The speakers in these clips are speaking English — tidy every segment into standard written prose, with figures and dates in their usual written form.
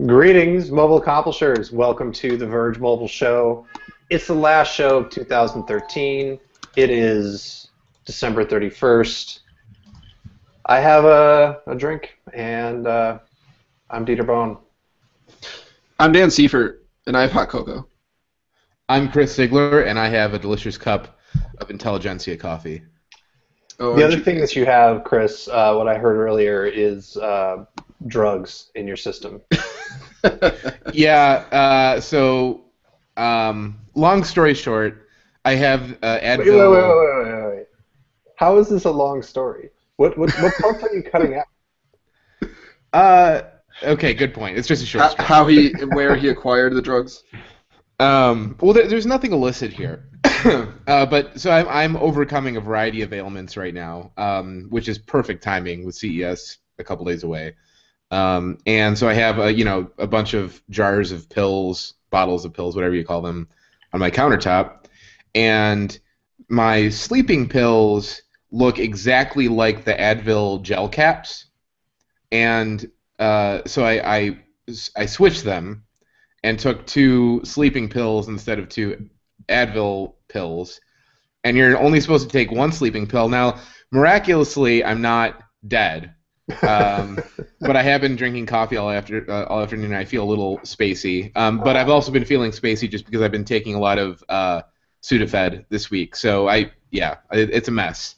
Greetings, mobile accomplishers. Welcome to the Verge Mobile Show. It's the last show of 2013. It is December 31st. I have a drink, and I'm Dieter Bohn. I'm Dan Seifert, and I have hot cocoa. I'm Chris Ziegler, and I have a delicious cup of Intelligentsia coffee. The other thing that you have, Chris, what I heard earlier, is drugs in your system. Yeah, long story short, I have Advil. Wait. How is this a long story? What parts are you cutting out? Okay, good point. It's just a short How story. where he acquired the drugs? Well, there's nothing illicit here. But so I'm overcoming a variety of ailments right now, which is perfect timing with CES a couple days away. And so I have a bunch of jars of pills, bottles of pills, whatever you call them, on my countertop, and my sleeping pills look exactly like the Advil gel caps, and so I switched them and took 2 sleeping pills instead of 2 Advil pills, and you're only supposed to take 1 sleeping pill. Now, miraculously, I'm not dead. But I have been drinking coffee all afternoon. I feel a little spacey, but I've also been feeling spacey just because I've been taking a lot of Sudafed this week. So it's a mess.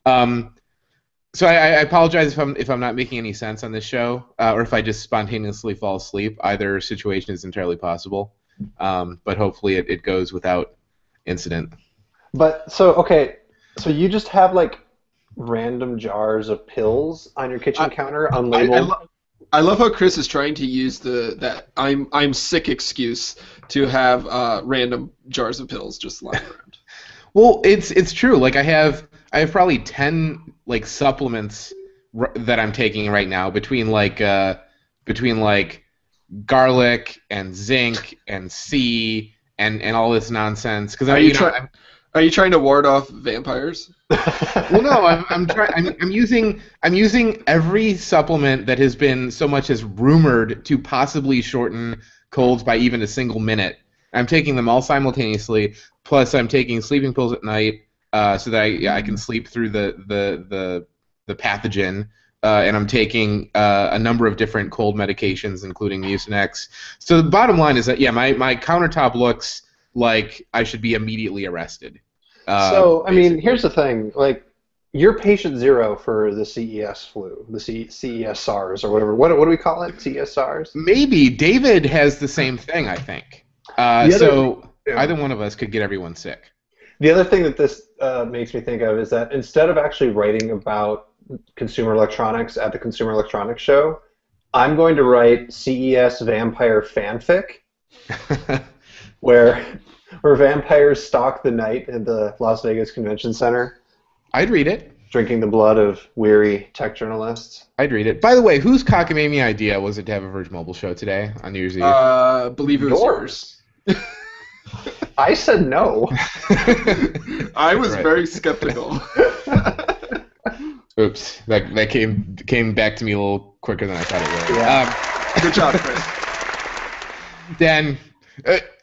So I apologize if I'm not making any sense on this show, or if I just spontaneously fall asleep. Either situation is entirely possible, but hopefully it goes without incident. But so you just have like random jars of pills on your kitchen counter unlabeled. I love how Chris is trying to use that I'm sick excuse to have random jars of pills just lying around. Well, it's true. Like I have probably 10 like supplements that I'm taking right now between garlic and zinc and C and all this nonsense. Because Are you trying to ward off vampires? Well, no, I'm using every supplement that has been so much as rumored to possibly shorten colds by even a single minute. I'm taking them all simultaneously. Plus, I'm taking sleeping pills at night so that I can sleep through the pathogen. And I'm taking a number of different cold medications, including Mucinex. So the bottom line is that my countertop looks like I should be immediately arrested. Here's the thing. Like, you're patient zero for the CES flu, the CES SARS or whatever. What do we call it? CES SARS? Maybe. David has the same thing, I think. Either one of us could get everyone sick. The other thing that this makes me think of is that instead of actually writing about consumer electronics at the Consumer Electronics Show, I'm going to write CES vampire fanfic where vampires stalk the night in the Las Vegas Convention Center. I'd read it. Drinking the blood of weary tech journalists. I'd read it. By the way, whose cockamamie idea was it to have a Verge Mobile Show today on New Year's Eve? Believe it was yours. I said no. I was very skeptical. Oops, that came back to me a little quicker than I thought it would. Yeah. Good job, Chris. Dan,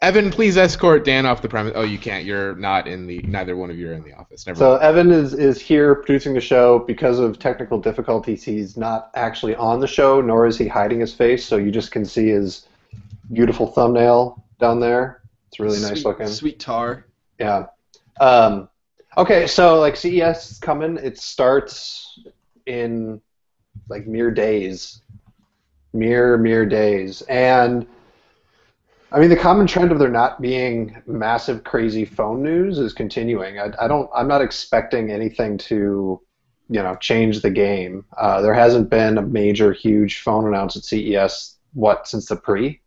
Evan, please escort Dan off the premise. Oh, you can't. You're not neither one of you are in the office. Never mind. Evan is here producing the show. Because of technical difficulties, he's not actually on the show, nor is he hiding his face, so you just can see his beautiful thumbnail down there. It's really nice looking. Sweet tar. Yeah. Okay, so like CES is coming. It starts in like mere days. Mere days. And I mean, the common trend of there not being massive, crazy phone news is continuing. I'm not expecting anything to, change the game. There hasn't been a major, huge phone announced at CES, since the pre?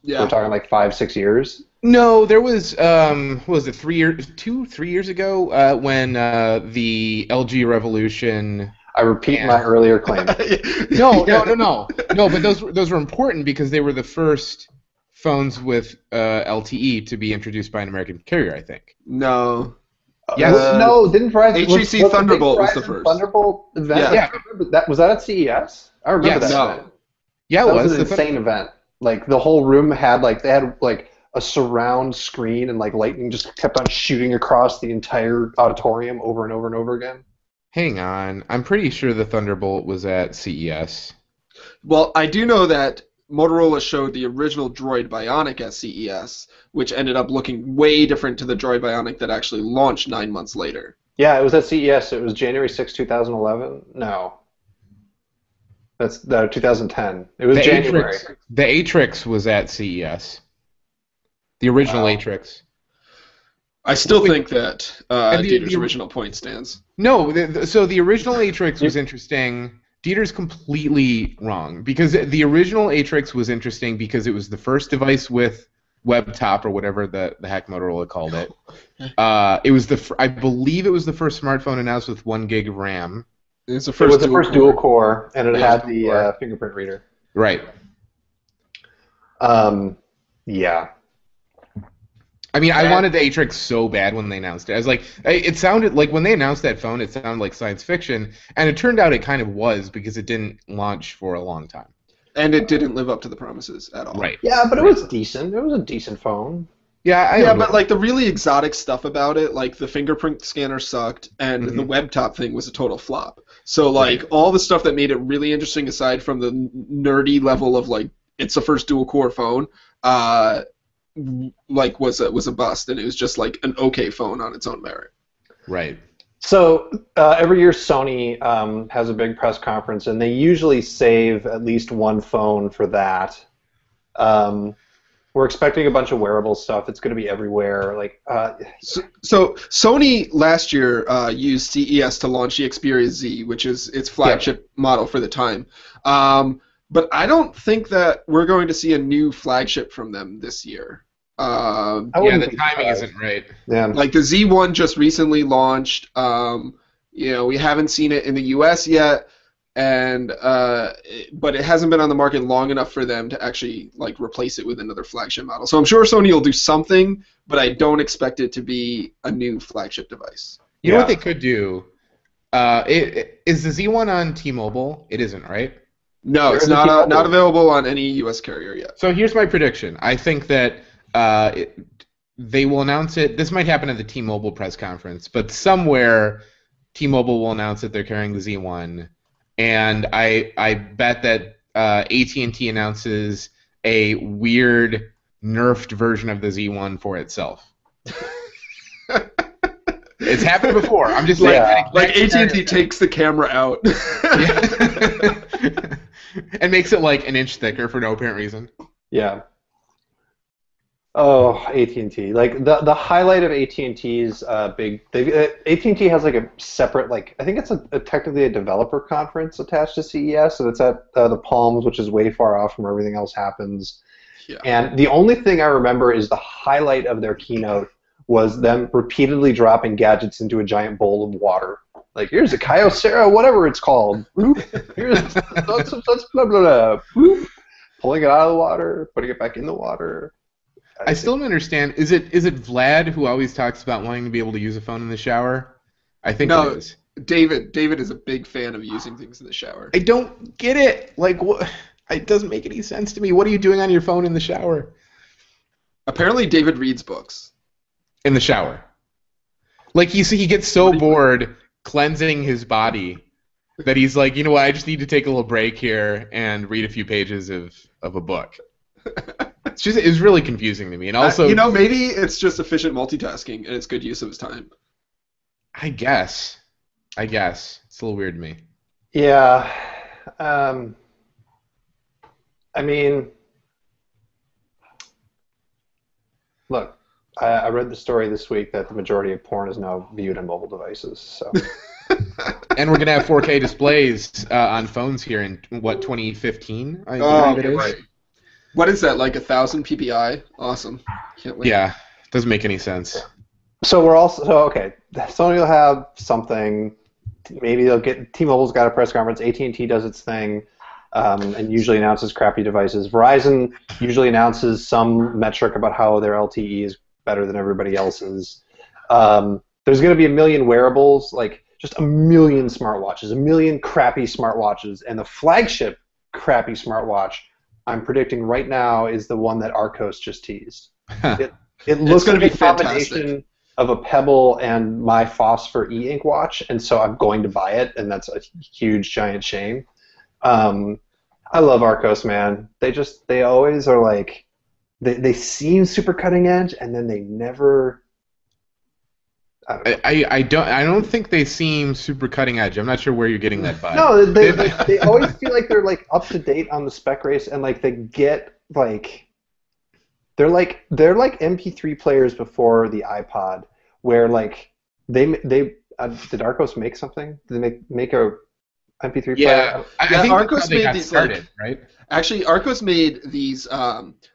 Yeah. We're talking like 5-6 years? No, there was, what was it, 3 years ago, when the LG Revolution... I repeat my earlier claim. No, but those were important because they were the first phones with LTE to be introduced by an American carrier, I think. No. Yes. No, didn't Verizon... HTC Thunderbolt was the first. Thunderbolt event? Yeah. Was that at CES? I remember that. No. Yeah, it That was. was an insane event. Like the whole room had they had like a surround screen and like lightning just kept on shooting across the entire auditorium over and over and over again. Hang on. I'm pretty sure the Thunderbolt was at CES. Well, I do know that Motorola showed the original Droid Bionic at CES, which ended up looking way different to the Droid Bionic that actually launched 9 months later. Yeah, it was at CES. It was January 6, 2011. No. That's 2010. It was January. The Atrix was at CES. The original Atrix. I still think that Dieter's original point stands. No, so the original Atrix was interesting. Dieter's completely wrong, because the original Atrix was interesting because it was the first device with WebTop or whatever the heck Motorola called it. It was I believe it was the first smartphone announced with 1 gig of RAM. It was the first dual core, and it had the fingerprint reader. Right. Yeah. I mean, I wanted the Atrix so bad when they announced it. I was like, it sounded like when they announced that phone, it sounded like science fiction, and it turned out it kind of was because it didn't launch for a long time. And it didn't live up to the promises at all. Right. Yeah, but it was decent. It was a decent phone. Yeah, but like the really exotic stuff about it, like the fingerprint scanner sucked, and the WebTop thing was a total flop. So like all the stuff that made it really interesting, aside from the nerdy level of like it's the first dual core phone, like was a bust, and it was just like an okay phone on its own merit. Right. So every year Sony has a big press conference, and they usually save at least one phone for that. We're expecting a bunch of wearable stuff. It's going to be everywhere. So Sony last year used CES to launch the Xperia Z, which is its flagship model for the time. But I don't think that we're going to see a new flagship from them this year. The timing isn't right. Yeah. Like the Z1 just recently launched. We haven't seen it in the US yet, and but it hasn't been on the market long enough for them to actually like replace it with another flagship model. So I'm sure Sony will do something, but I don't expect it to be a new flagship device. You know what they could do? Is the Z1 on T-Mobile? It isn't, right? No, it's not available on any U.S. carrier yet. So here's my prediction. I think that they will announce it. This might happen at the T-Mobile press conference, but somewhere T-Mobile will announce that they're carrying the Z1, and I bet that AT&T announces a weird nerfed version of the Z1 for itself. It's happened before. I'm just saying. Like AT&T takes the camera out. And makes it like an inch thicker for no apparent reason. Yeah. Oh, AT&T. Like the highlight of AT&T's AT&T has like a separate I think it's technically a developer conference attached to CES, and it's at the Palms, which is way far off from where everything else happens. Yeah. And the only thing I remember is the highlight of their keynote was them repeatedly dropping gadgets into a giant bowl of water. Like, here's a Kyocera, whatever it's called. Here's that's blah, blah, blah. Boop. Pulling it out of the water, putting it back in the water. I still don't understand. Is it Vlad who always talks about wanting to be able to use a phone in the shower? I think it is. David is a big fan of using things in the shower. I don't get it. Like, what? It doesn't make any sense to me. What are you doing on your phone in the shower? Apparently, David reads books. In the shower. Like, he gets so bored cleansing his body that he's like, you know what, I just need to take a little break here and read a few pages of a book. It's really confusing to me. And also, maybe it's just efficient multitasking and it's good use of his time. I guess. It's a little weird to me. Yeah. I mean, look, I read the story this week that the majority of porn is now viewed on mobile devices. So. And we're going to have 4K displays on phones here in, 2015? I believe it is. Right. What is that, like 1,000 PPI? Awesome. Can't wait. Yeah, doesn't make any sense. So okay, Sony will have something. Maybe they'll get, T-Mobile's got a press conference, AT&T does its thing, and usually announces crappy devices. Verizon usually announces some metric about how their LTE is better than everybody else's. There's going to be a million wearables, like just a million smartwatches, a million crappy smartwatches, and the flagship crappy smartwatch I'm predicting right now is the one that Arcos just teased. It looks going like to be a combination of a Pebble and my Phosphor e-ink watch, and so I'm going to buy it, and that's a huge, giant shame. I love Arcos, man. They always are like, they seem super cutting edge, and then they never. I don't think they seem super cutting edge. I'm not sure where you're getting that vibe. No, they always feel like they're like up to date on the spec race, and like they get like they're like MP3 players before the iPod, where like they did Arcos make something? Did they make a MP3 player? I think Arcos they made got these started, right? Actually, Arcos made these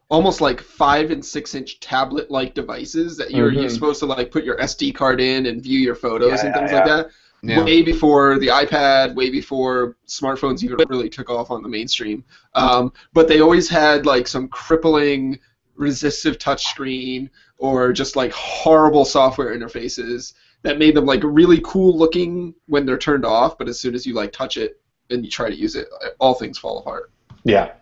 almost like 5 and 6-inch tablet-like devices that you're supposed to like put your SD card in and view your photos and things like that. Yeah. Way before the iPad, way before smartphones even really took off on the mainstream. But they always had like some crippling resistive touchscreen or just like horrible software interfaces that made them like really cool looking when they're turned off, but as soon as you like touch it and you try to use it, all things fall apart. Yeah.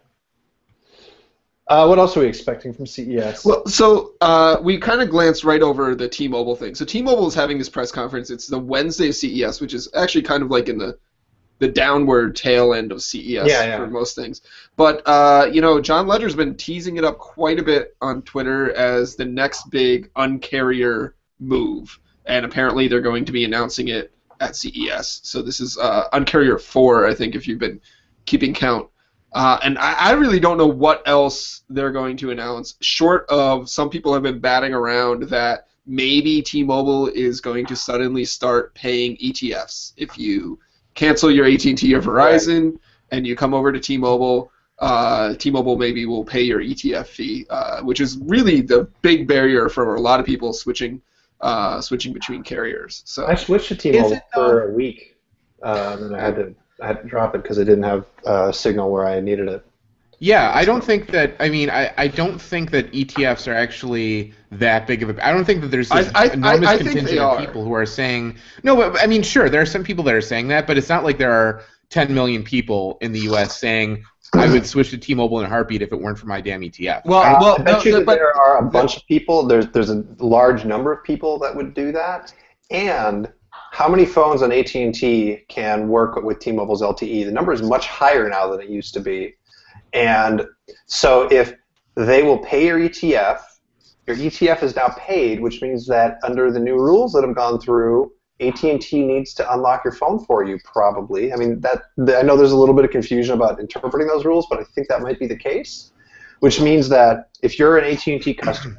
What else are we expecting from CES? Well, so we kind of glanced right over the T-Mobile thing. So T-Mobile is having this press conference. It's the Wednesday of CES, which is actually kind of like in the downward tail end of CES for most things. But John Ledger's been teasing it up quite a bit on Twitter as the next big uncarrier move, and apparently they're going to be announcing it at CES. So this is Uncarrier 4, I think, if you've been keeping count. And I really don't know what else they're going to announce, short of some people have been batting around that maybe T-Mobile is going to suddenly start paying ETFs. If you cancel your AT&T or Verizon and you come over to T-Mobile, T-Mobile maybe will pay your ETF fee, which is really the big barrier for a lot of people switching between carriers. So I switched to T-Mobile for a week, and I had to drop it because I didn't have signal where I needed it. Yeah, I don't think that. I mean, I don't think that ETFs are actually that big of a. I don't think that there's this enormous contingent of people who are saying no. But, I mean, sure, there are some people that are saying that, but it's not like there are 10 million people in the U.S. saying I would switch to T-Mobile in a heartbeat if it weren't for my damn ETF. I bet you that there are a bunch of people. There's a large number of people that would do that, and how many phones on AT&T can work with T-Mobile's LTE? The number is much higher now than it used to be. And so if they will pay your ETF is now paid, which means that under the new rules that have gone through, AT&T needs to unlock your phone for you, probably. I mean, I know there's a little bit of confusion about interpreting those rules, but I think that might be the case, which means that if you're an AT&T customer,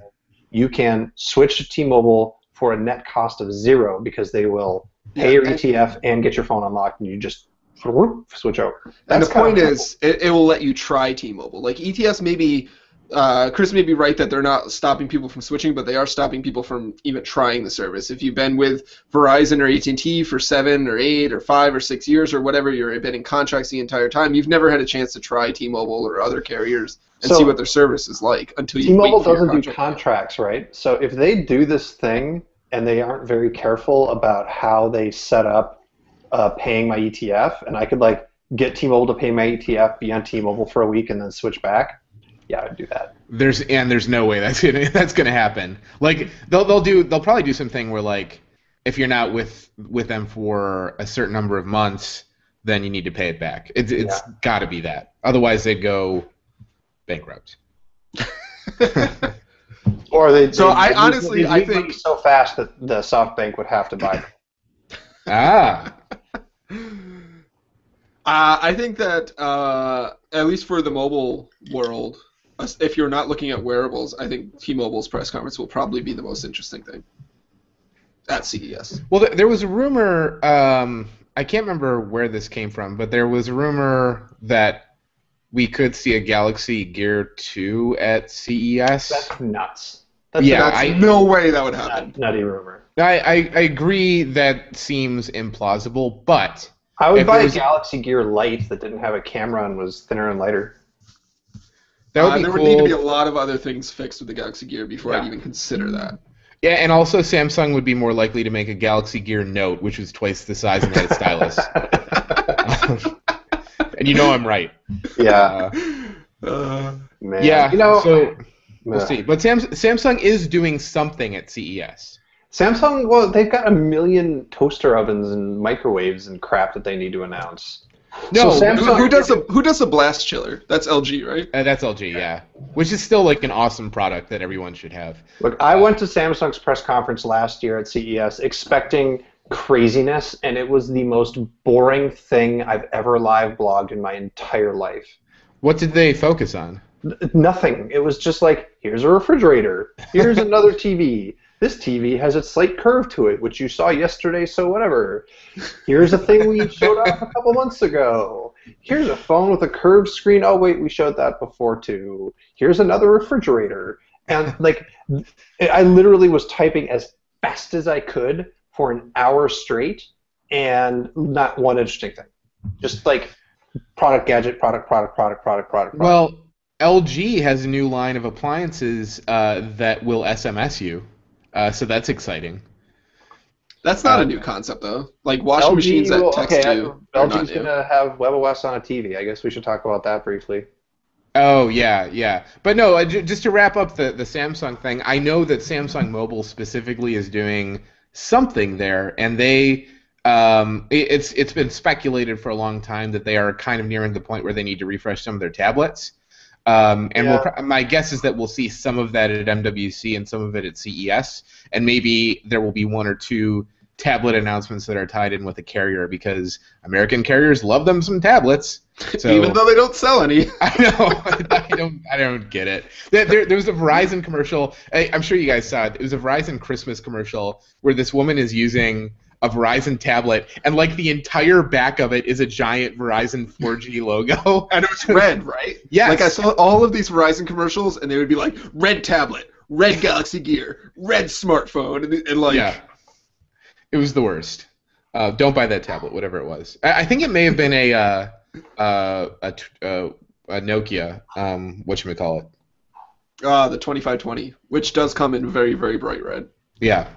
you can switch to T-Mobile for a net cost of 0 because they will pay your ETF and get your phone unlocked, and you just switch over. And the point is, it will let you try T-Mobile. Like ETFs maybe, Chris may be right that they're not stopping people from switching, but they are stopping people from even trying the service. If you've been with Verizon or AT&T for 7 or 8 or 5 or 6 years or whatever, you've been in contracts the entire time, you've never had a chance to try T-Mobile or other carriers and see what their service is like until you T-Mobile doesn't do contracts, right? So if they do this thing and they aren't very careful about how they set up paying my ETF, and I could like get T-Mobile to pay my ETF, be on T-Mobile for a week, and then switch back, yeah, I'd do that. There's no way that's gonna happen. Like they'll probably do something where like if you're not with them for a certain number of months, then you need to pay it back. It's got to be that. Otherwise, they'd go bankrupt. Or they honestly think so fast that the SoftBank would have to buy them. I think that at least for the mobile world, if you're not looking at wearables, I think T-Mobile's press conference will probably be the most interesting thing at CES. Well, there was a rumor. I can't remember where this came from, but there was a rumor that we could see a Galaxy Gear 2 at CES. That's nuts. No way that would happen. Nutty rumor. I agree that seems implausible, but I would buy a Galaxy Gear Lite that didn't have a camera and was thinner and lighter. That would be there cool. Would need to be a lot of other things fixed with the Galaxy Gear before I'd even consider that. Yeah, and also Samsung would be more likely to make a Galaxy Gear Note, which was twice the size and had a stylus. and you know I'm right. Yeah. Man. Yeah. You know, so we'll see. But Samsung is doing something at CES. Samsung, well, they've got a million toaster ovens and microwaves and crap that they need to announce. No, so Samsung, who does the blast chiller? That's LG, right? That's LG, yeah. Which is still like an awesome product that everyone should have. Look, I went to Samsung's press conference last year at CES expecting craziness, and it was the most boring thing I've ever live blogged in my entire life. What did they focus on? Nothing. It was just like, here's a refrigerator, here's another TV. This TV has a slight curve to it, which you saw yesterday, so whatever. Here's a thing we showed off a couple months ago. Here's a phone with a curved screen. Oh, wait, we showed that before, too. Here's another refrigerator. And, like, I literally was typing as fast as I could for an hour straight, and not one interesting thing. Just, like, product, gadget, product. Well, LG has a new line of appliances that will SMS you. So that's exciting. That's not a new concept, though. Like washing machines that text you. LG's going to have WebOS on a TV. I guess we should talk about that briefly. Oh, yeah. But no, just to wrap up the Samsung thing, I know that Samsung Mobile specifically is doing something there, and they it's been speculated for a long time that they are kind of nearing the point where they need to refresh some of their tablets. My guess is that we'll see some of that at MWC and some of it at CES, and maybe there will be one or two tablet announcements that are tied in with a carrier because American carriers love them some tablets. So, even though they don't sell any. I know. I don't get it. There was a Verizon commercial. I'm sure you guys saw it. It was a Verizon Christmas commercial where this woman is using a Verizon tablet, and like the entire back of it is a giant Verizon 4G logo. And it was red, right? Yes. Like I saw all of these Verizon commercials, and they would be like, red tablet, red Galaxy Gear, red smartphone, and like... Yeah. It was the worst. Don't buy that tablet, whatever it was. I think it may have been a Nokia, whatchamacallit. The 2520, which does come in very, very bright red. Yeah.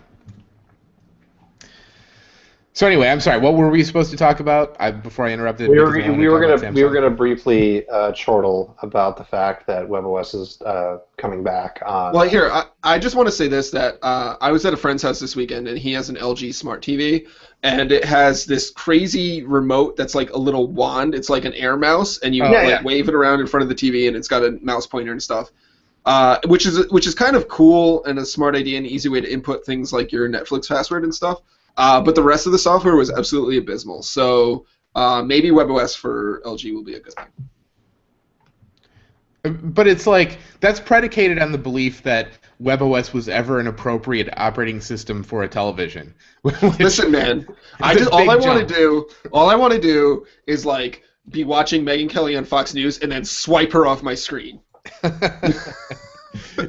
So anyway, I'm sorry. What were we supposed to talk about before I interrupted? We were gonna briefly chortle about the fact that WebOS is coming back on. Well, here I just want to say this, that I was at a friend's house this weekend, and he has an LG Smart TV, and it has this crazy remote that's like a little wand. It's like an air mouse, and you wave it around in front of the TV, and it's got a mouse pointer and stuff. Which is kind of cool and a smart idea and easy way to input things like your Netflix password and stuff. But the rest of the software was absolutely abysmal. So maybe WebOS for LG will be a good thing. But it's like, that's predicated on the belief that WebOS was ever an appropriate operating system for a television. Listen, man, all I want to do is like be watching Megyn Kelly on Fox News and then swipe her off my screen.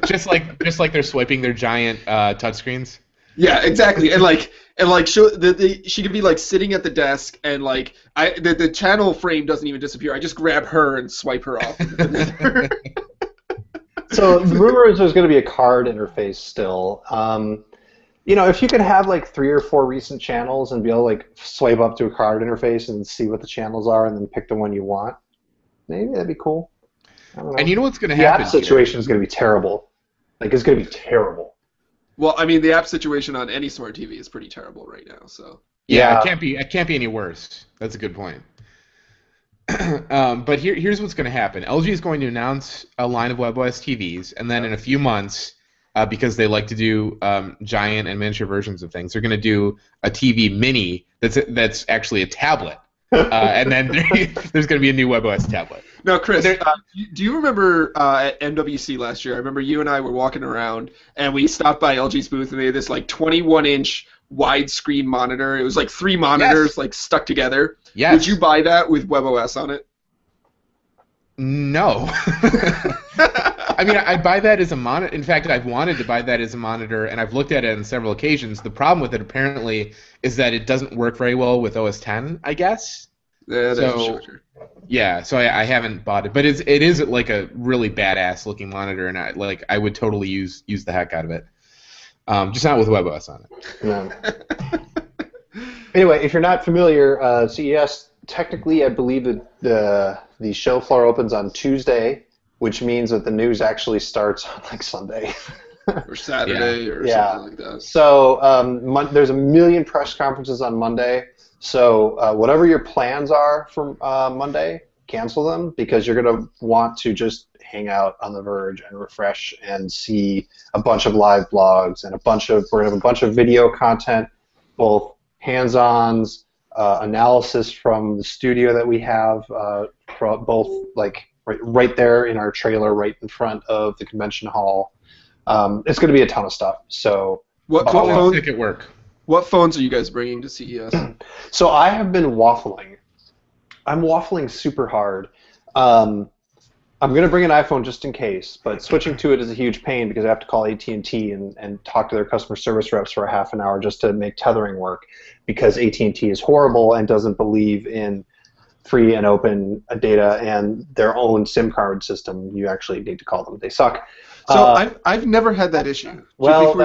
just like they're swiping their giant touchscreens. Yeah, exactly, and she could be like sitting at the desk, and like the channel frame doesn't even disappear. I just grab her and swipe her off. So the rumor is there's going to be a card interface still. If you could have like 3 or 4 recent channels and be able to like swipe up to a card interface and see what the channels are, and then pick the one you want, maybe that'd be cool. I don't know. And you know what's going to happen? The app situation is going to be terrible. Like, it's going to be terrible. Well, I mean, the app situation on any smart TV is pretty terrible right now. So yeah, it can't be any worse. That's a good point. But here's what's going to happen. LG is going to announce a line of WebOS TVs, and then in a few months, because they like to do giant and miniature versions of things, they're going to do a TV mini that's actually a tablet, and then there's going to be a new WebOS tablet. Now, Chris, do you remember at MWC last year? I remember you and I were walking around, and we stopped by LG's booth, and they had this like 21-inch widescreen monitor. It was like 3 monitors like stuck together. Yes. Would you buy that with WebOS on it? No. I mean, I'd buy that as a monitor. In fact, I've wanted to buy that as a monitor, and I've looked at it on several occasions. The problem with it, apparently, is that it doesn't work very well with OS X, I guess. Yeah, that's sure. Yeah, so I haven't bought it, but it is like a really badass looking monitor, and I would totally use the heck out of it. Just not with WebOS on it. No. Anyway, if you're not familiar, CES technically, I believe that the show floor opens on Tuesday, which means that the news actually starts on like Sunday. Or Saturday or something like that. So there's a million press conferences on Monday. So whatever your plans are for Monday, cancel them because you're going to want to just hang out on The Verge and refresh and see a bunch of live blogs and we're going to have a bunch of video content, both hands-ons, analysis from the studio that we have, both like right there in our trailer, right in front of the convention hall. It's going to be a ton of stuff. So what phones are you guys bringing to CES? So I have been waffling. I'm waffling super hard. I'm going to bring an iPhone just in case, but switching to it is a huge pain because I have to call AT&T and talk to their customer service reps for a half an hour just to make tethering work because AT&T is horrible and doesn't believe in free and open data and their own SIM card system. You actually need to call them. They suck. So I've never had that issue. Well,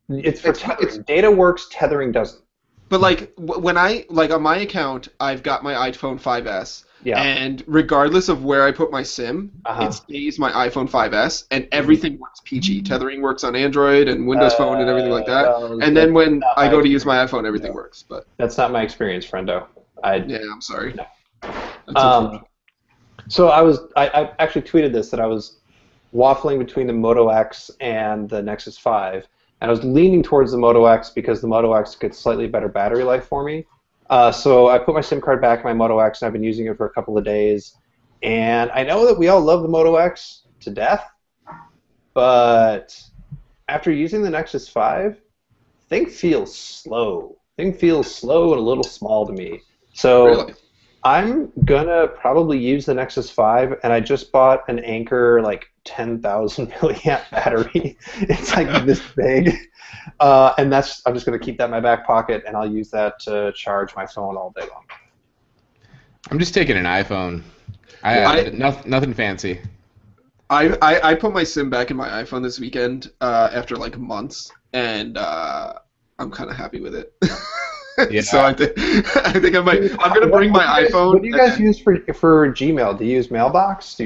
it's for tethering. Data works, tethering doesn't. But like when on my account, I've got my iPhone 5S, and regardless of where I put my SIM, it stays my iPhone 5S, and everything works peachy. Tethering works on Android and Windows Phone and everything like that. And then when I go to use my iPhone, everything works. But that's not my experience, friendo. I'm sorry. No. So I actually tweeted this that I was waffling between the Moto X and the Nexus 5. And I was leaning towards the Moto X because the Moto X gets slightly better battery life for me. So I put my SIM card back in my Moto X, and I've been using it for a couple of days. And I know that we all love the Moto X to death, but after using the Nexus 5, thing feels slow. Thing feels slow and a little small to me. So really? I'm gonna probably use the Nexus 5, and I just bought an Anker like 10,000 milliamp battery. It's like this big, and I'm just gonna keep that in my back pocket, and I'll use that to charge my phone all day long. I'm just taking an iPhone. Nothing fancy. I put my SIM back in my iPhone this weekend after like months, and I'm kind of happy with it. Yeah. So I think I'm gonna bring my iPhone. What do you guys use for Gmail? Do you use Mailbox?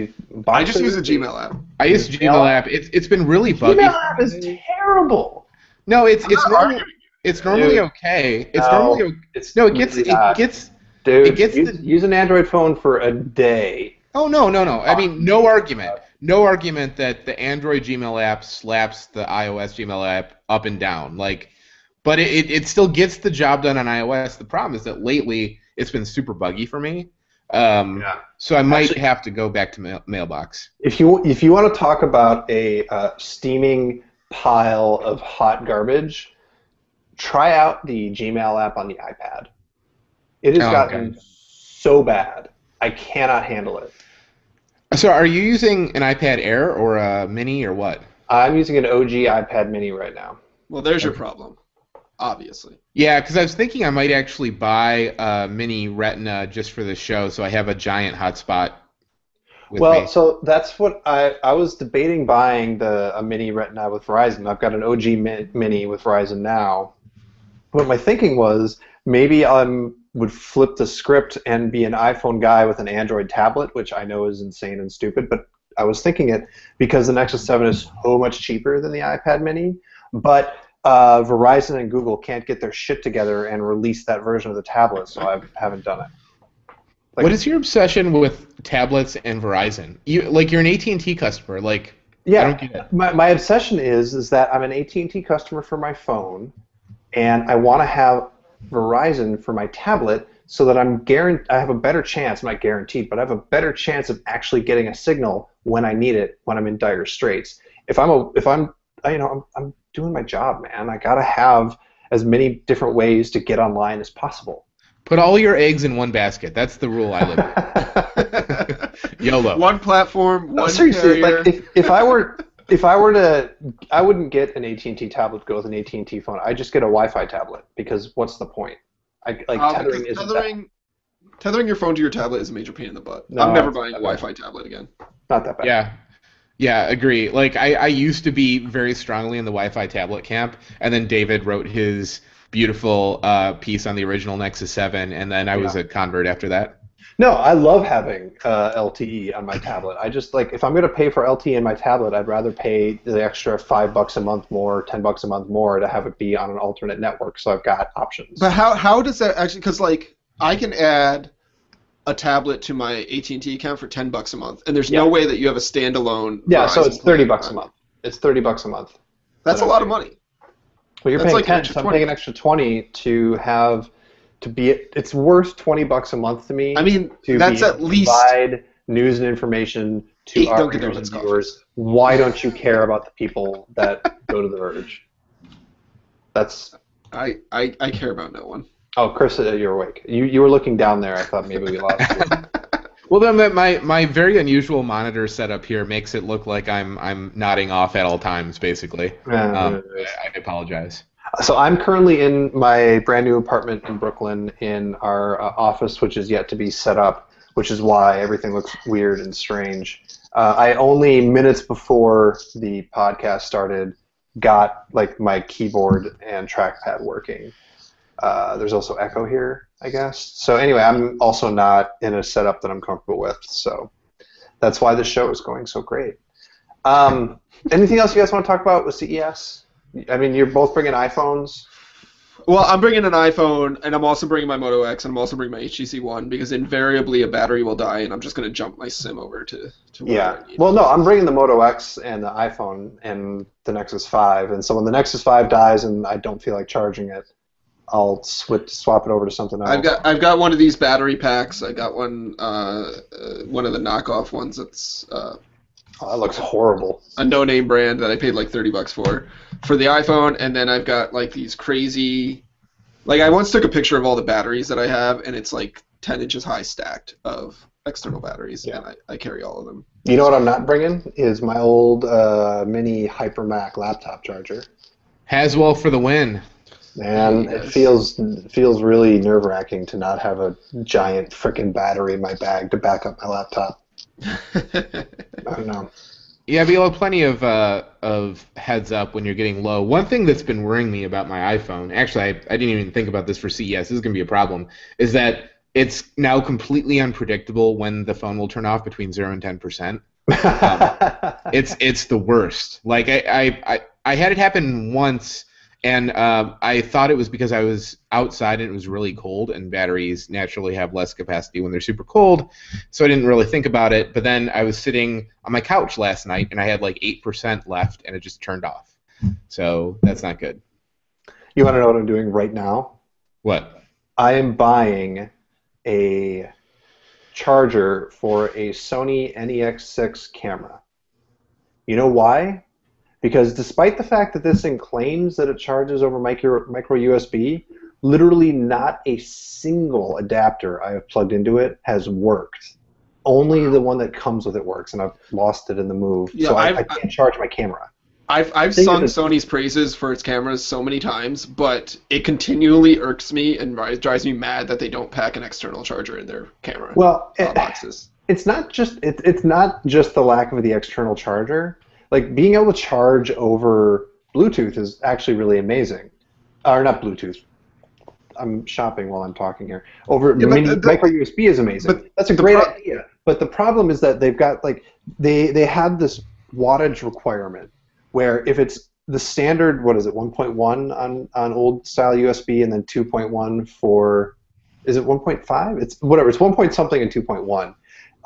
I just use a Gmail app. I use the Gmail app. It's been really buggy. Gmail app is terrible. No, it's normally okay. It's normally use an Android phone for a day. Oh no. I mean, no argument. No argument that the Android Gmail app slaps the iOS Gmail app up and down. But it still gets the job done on iOS. The problem is that lately it's been super buggy for me. So I might have to go back to Mailbox. If you want to talk about a steaming pile of hot garbage, try out the Gmail app on the iPad. It has gotten so bad. I cannot handle it. So are you using an iPad Air or a Mini or what? I'm using an OG iPad Mini right now. Well, there's your problem. Obviously. Yeah, because I was thinking I might actually buy a mini Retina just for the show, so I have a giant hotspot with me. So that's what I was debating buying a mini Retina with Verizon. I've got an OG Mini with Verizon now. But my thinking was maybe I would flip the script and be an iPhone guy with an Android tablet, which I know is insane and stupid, but I was thinking it because the Nexus 7 is so much cheaper than the iPad Mini, but Verizon and Google can't get their shit together and release that version of the tablet, so I haven't done it. What is your obsession with tablets and Verizon? You're an AT&T customer. I don't get it. My obsession is that I'm an AT&T customer for my phone, and I want to have Verizon for my tablet so that I have a better chance, not guaranteed, but I have a better chance of actually getting a signal when I need it when I'm in dire straits. If I'm doing my job, man. I gotta have as many different ways to get online as possible. Put all your eggs in one basket. That's the rule I live by. YOLO. One platform, one seriously, carrier. If I were to, I wouldn't get an AT&T tablet to go with an AT&T phone. I'd just get a Wi-Fi tablet because what's the point? Tethering your phone to your tablet is a major pain in the butt. No, I'm never buying a Wi-Fi tablet again. Not that bad. Yeah, agree. I used to be very strongly in the Wi-Fi tablet camp, and then David wrote his beautiful piece on the original Nexus 7, and then I was a convert after that. No, I love having LTE on my tablet. I just like if I'm going to pay for LTE in my tablet, I'd rather pay the extra $5 a month more, $10 a month more to have it be on an alternate network, so I've got options. But how does that actually? Because like I can add a tablet to my AT&T account for $10 a month, and there's no way that you have a standalone. Yeah, so Verizon it's $30 a month. It's $30 a month. That's a lot of money. Well, you're That's paying like 10, extra so I'm 20. paying an extra 20 to have to be. It's worth $20 a month to me. I mean, to that's be at least provide news and information to 8 our Dunkin' readers and Donuts viewers. Why don't you care about the people that go to the Verge? That's. I care about no one. Oh, Chris, you're awake. You were looking down there. I thought maybe we lost you. Well, then my very unusual monitor setup here makes it look like I'm nodding off at all times, basically. I apologize. So I'm currently in my brand new apartment in Brooklyn in our office, which is yet to be set up, which is why everything looks weird and strange. I only minutes before the podcast started got like my keyboard and trackpad working. There's also echo here, I guess. So anyway, I'm also not in a setup that I'm comfortable with. So that's why the show is going so great. Anything else you guys want to talk about with CES? I mean, you're both bringing iPhones. Well, I'm bringing an iPhone, and I'm also bringing my Moto X, and I'm also bringing my HTC One, because invariably a battery will die, and I'm just going to jump my SIM over to where I need. Well, no, I'm bringing the Moto X and the iPhone and the Nexus 5, and so when the Nexus 5 dies and I don't feel like charging it, I'll swap it over to something else. I've got one of these battery packs. I got one of the knockoff ones that's oh, that looks horrible. a no-name brand that I paid like $30 for the iPhone, and then I've got like these crazy, like I once took a picture of all the batteries that I have, and it's like 10 inches high stacked of external batteries, and I carry all of them. You know what I'm not bringing is my old mini HyperMac laptop charger. Haswell for the win. Man, it feels really nerve-wracking to not have a giant frickin' battery in my bag to back up my laptop. I don't know. Yeah, but you'll have plenty of heads up when you're getting low. One thing that's been worrying me about my iPhone, actually I didn't even think about this for CES, this is going to be a problem, is that it's now completely unpredictable when the phone will turn off between 0 and 10%. It's the worst. Like I had it happen once. And I thought it was because I was outside and it was really cold, and batteries naturally have less capacity when they're super cold, so I didn't really think about it. But then I was sitting on my couch last night, and I had like 8% left, and it just turned off. So that's not good. You want to know what I'm doing right now? What? I am buying a charger for a Sony NEX6 camera. You know why? Because despite the fact that this thing claims that it charges over micro USB, literally not a single adapter I have plugged into it has worked. Only the one that comes with it works, and I've lost it in the move. Yeah, so I can't charge my camera. I've sung Sony's praises for its cameras so many times, but it continually irks me and drives me mad that they don't pack an external charger in their camera boxes. It's not just the lack of the external charger. Like, being able to charge over Bluetooth is actually really amazing. Or not Bluetooth. I'm shopping while I'm talking here. Micro USB is amazing. That's a great idea. But the problem is that they've got, like, they have this wattage requirement where if it's the standard, what is it, 1.1 on old style USB, and then 2.1 for, is it 1.5? It's whatever. It's 1 point something and 2.1.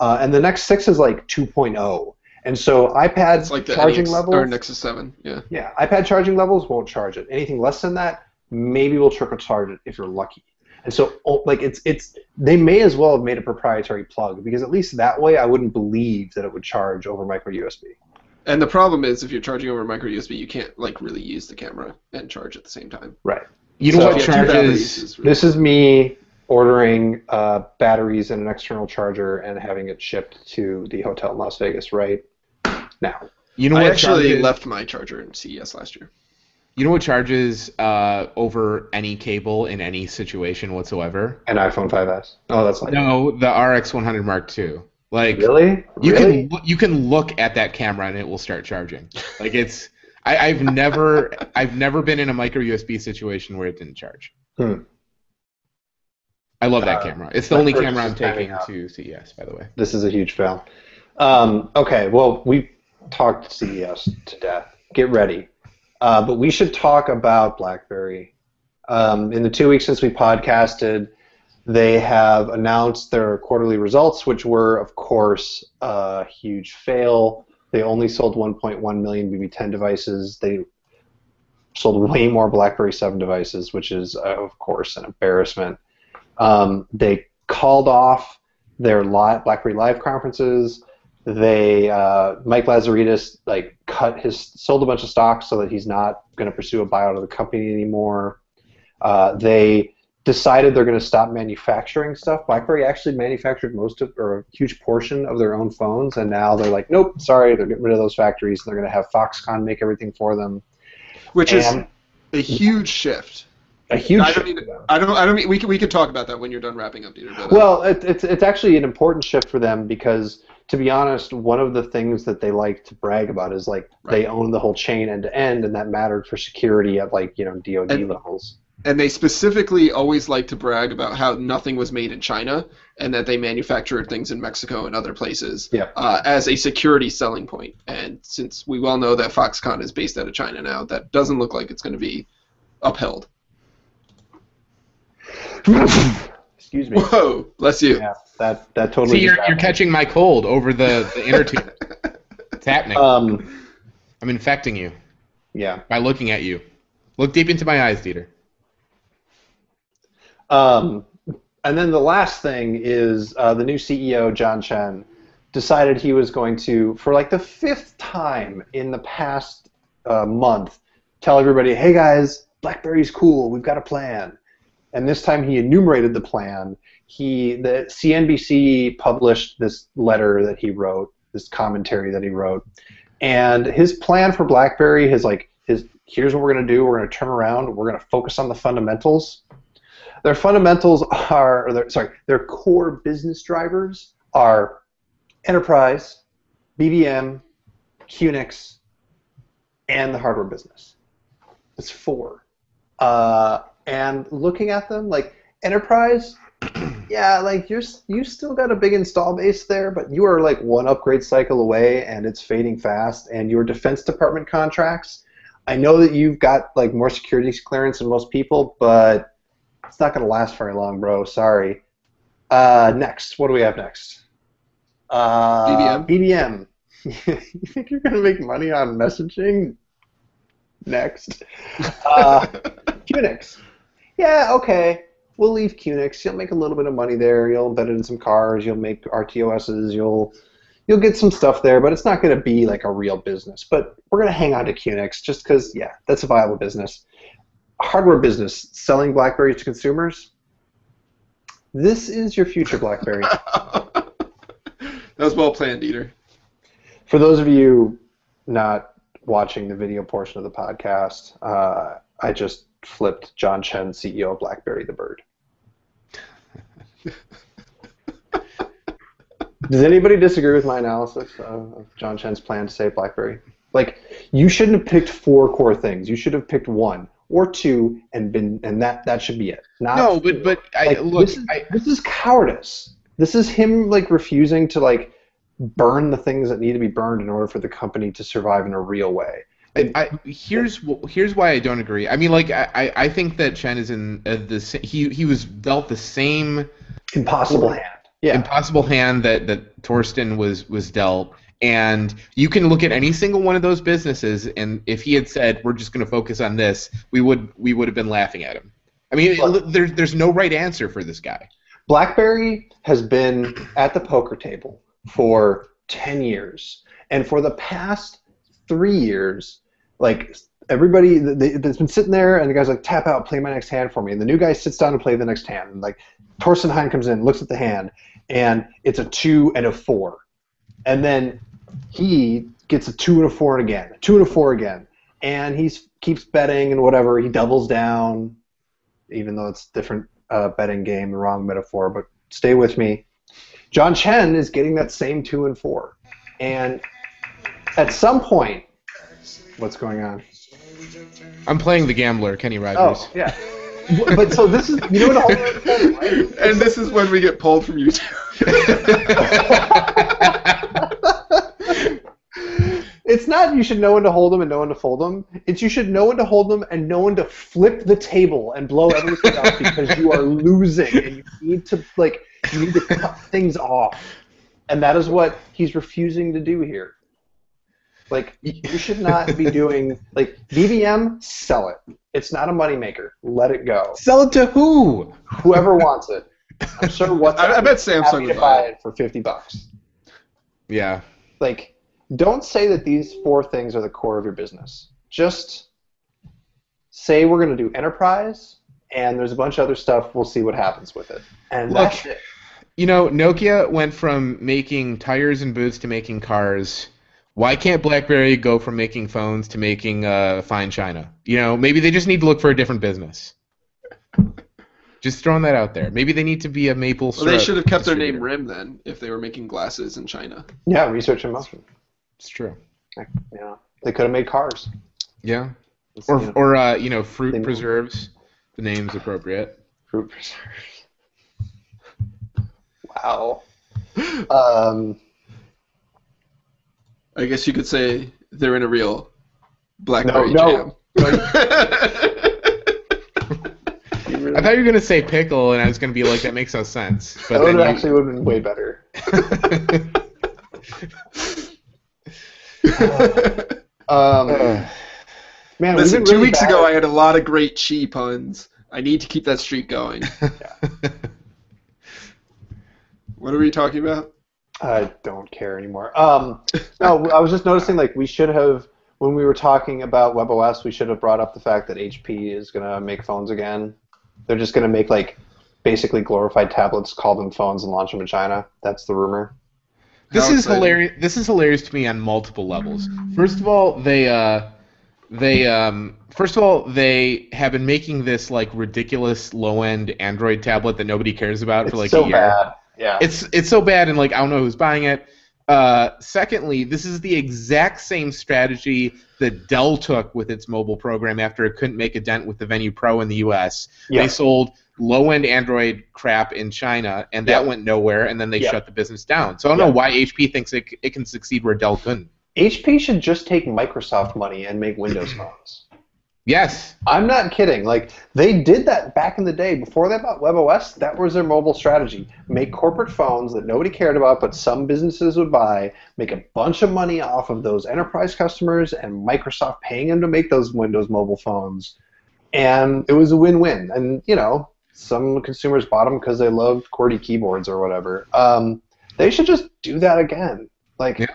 And the Nexus 6 is like 2.0. And so iPad like charging levels, or Nexus 7, yeah, iPad charging levels won't charge it. Anything less than that, maybe will trickle charge it if you're lucky. And so, like, they may as well have made a proprietary plug, because at least that way I wouldn't believe that it would charge over micro USB. And the problem is, if you're charging over micro USB, you can't like really use the camera and charge at the same time. Right. You know what charges? This is me ordering batteries and an external charger and having it shipped to the hotel in Las Vegas right now. You know I what actually left my charger in CES last year. You know what charges over any cable in any situation whatsoever? An iPhone 5S. Oh, that's like no, the RX 100 Mark II. Like, really? You can look at that camera and it will start charging. Like, it's I've never been in a micro USB situation where it didn't charge. I love that camera. It's the only Verge camera is I'm timing taking out. to CES, by the way. This is a huge fail. Okay, well, we talked CES to death. Get ready. But we should talk about BlackBerry. In the 2 weeks since we podcasted, they have announced their quarterly results, which were, of course, a huge fail. They only sold 1.1 million BB10 devices. They sold way more BlackBerry 7 devices, which is, of course, an embarrassment. They called off their BlackBerry Live conferences. They Mike Lazaridis sold a bunch of stocks so that he's not going to pursue a buyout of the company anymore. They decided they're going to stop manufacturing stuff. BlackBerry actually manufactured or a huge portion of their own phones, and now they're like, nope, sorry, they're getting rid of those factories. And they're going to have Foxconn make everything for them, which is a huge shift. A huge. I don't mean we could talk about that when you're done wrapping up, Dieter. Well, it's actually an important shift for them because, to be honest, one of the things that they like to brag about is they own the whole chain end to end, and that mattered for security at DoD levels. And they specifically always like to brag about how nothing was made in China and that they manufactured things in Mexico and other places as a security selling point. And since we well know that Foxconn is based out of China now, that doesn't look like it's going to be upheld. Excuse me. Whoa, bless you. Yeah, that totally. See, you're catching my cold over the inner tube. It's happening. I'm infecting you. Yeah. By looking at you. Look deep into my eyes, Dieter. And then the last thing is the new CEO, John Chen, decided he was going to, for the 5th time in the past month, tell everybody, hey guys, BlackBerry's cool, we've got a plan. And this time he enumerated the plan. The CNBC published this letter that he wrote, this commentary that he wrote, and his plan for BlackBerry is here's what we're going to do. We're going to turn around. We're going to focus on the fundamentals. Their fundamentals their core business drivers are enterprise, BBM, QNX, and the hardware business. It's 4. And looking at them, enterprise, yeah, you still got a big install base there, but you are one upgrade cycle away, and it's fading fast. And your Defense Department contracts, I know that you've got more security clearance than most people, but it's not going to last very long, bro. Sorry. Next, what do we have next? BBM. You think you're going to make money on messaging? Next. QNX. Yeah, okay. We'll leave QNX. You'll make a little bit of money there. You'll embed it in some cars. You'll make RTOSs. You'll get some stuff there, but it's not going to be a real business. But we're going to hang on to QNX just because, yeah, that's a viable business. Hardware business, selling BlackBerries to consumers. This is your future BlackBerry. That was well planned, Dieter. For those of you not watching the video portion of the podcast, I just flipped John Chen, CEO of BlackBerry the bird. Does anybody disagree with my analysis of John Chen's plan to save BlackBerry? You shouldn't have picked 4 core things. You should have picked 1 or 2 and that should be it. No, but this is cowardice. This is him refusing to burn the things that need to be burned in order for the company to survive in a real way. Here's why I don't agree. I mean, I think that Chen is in he was dealt the same impossible hand. Yeah. Impossible hand that Torsten was dealt. And you can look at any single one of those businesses, and if he had said we're just going to focus on this, we would have been laughing at him. I mean, there's no right answer for this guy. BlackBerry has been at the poker table for 10 years, and for the past 3 years, everybody that's been sitting there, and the guy's tap out, play my next hand for me, and the new guy sits down to play the next hand, and Torsten Hein comes in, looks at the hand, and it's a 2 and a 4. And then he gets a 2 and a 4 again, a 2 and a 4 again, and he keeps betting and whatever. He doubles down, even though it's a different betting game, the wrong metaphor, but stay with me. John Chen is getting that same 2 and 4. And at some point, what's going on? I'm playing the gambler, Kenny Rogers. Oh, yeah. But so this is, you know what a HoloLens is, right? And this is when we get pulled from YouTube. It's not you should know when to hold them and know when to fold them. It's you should know when to hold them and know when to flip the table and blow everything up because you are losing and you need to cut things off. And that is what he's refusing to do here. Like, you should not be doing, like, BBM, sell it. It's not a moneymaker. Let it go. Sell it to who? Whoever wants it. I'm sure I bet Samsung would buy it for $50. Yeah. Like, don't say that these 4 things are the core of your business. Just say we're going to do enterprise, and there's a bunch of other stuff. We'll see what happens with it. And Look, that's it. You know, Nokia went from making tires and boots to making cars. Why can't BlackBerry go from making phones to making fine china? You know, maybe they just need to look for a different business. Just throwing that out there. Maybe they need to be a maple syrup. Well, they should have kept their name RIM then, if they were making glasses in China. Yeah, research in motion. It's true. Yeah, they could have made cars. Yeah. It's, Or you know, fruit preserves. The name's appropriate. Fruit preserves. Wow. I guess you could say they're in a real Blackberry jam. I thought you were going to say pickle, and I was going to be like, that makes no sense. But that actually would have been way better. Man, listen, really 2 weeks bad. ago I had a lot of great chi puns. I need to keep that streak going. Yeah. What are we talking about? I don't care anymore. No, I was just noticing, like, we should have, when we were talking about WebOS, we should have brought up the fact that HP is going to make phones again. They're just going to make, like, basically glorified tablets, call them phones, and launch them in China. That's the rumor. This is hilarious. This is hilarious to me on multiple levels. First of all, they have been making this, like, ridiculous low-end Android tablet that nobody cares about for like a year. Bad. Yeah. It's so bad, and like I don't know who's buying it. Secondly, this is the exact same strategy that Dell took with its mobile program after it couldn't make a dent with the Venue Pro in the U.S. Yeah. They sold low-end Android crap in China, and that went nowhere, and then they shut the business down. So I don't know why HP thinks it can succeed where Dell couldn't. HP should just take Microsoft money and make Windows phones. Yes. I'm not kidding. Like, they did that back in the day. Before they bought WebOS, that was their mobile strategy. Make corporate phones that nobody cared about, but some businesses would buy, make a bunch of money off of those enterprise customers, and Microsoft paying them to make those Windows mobile phones. And it was a win-win. And, you know, some consumers bought them because they loved QWERTY keyboards or whatever. They should just do that again. Like,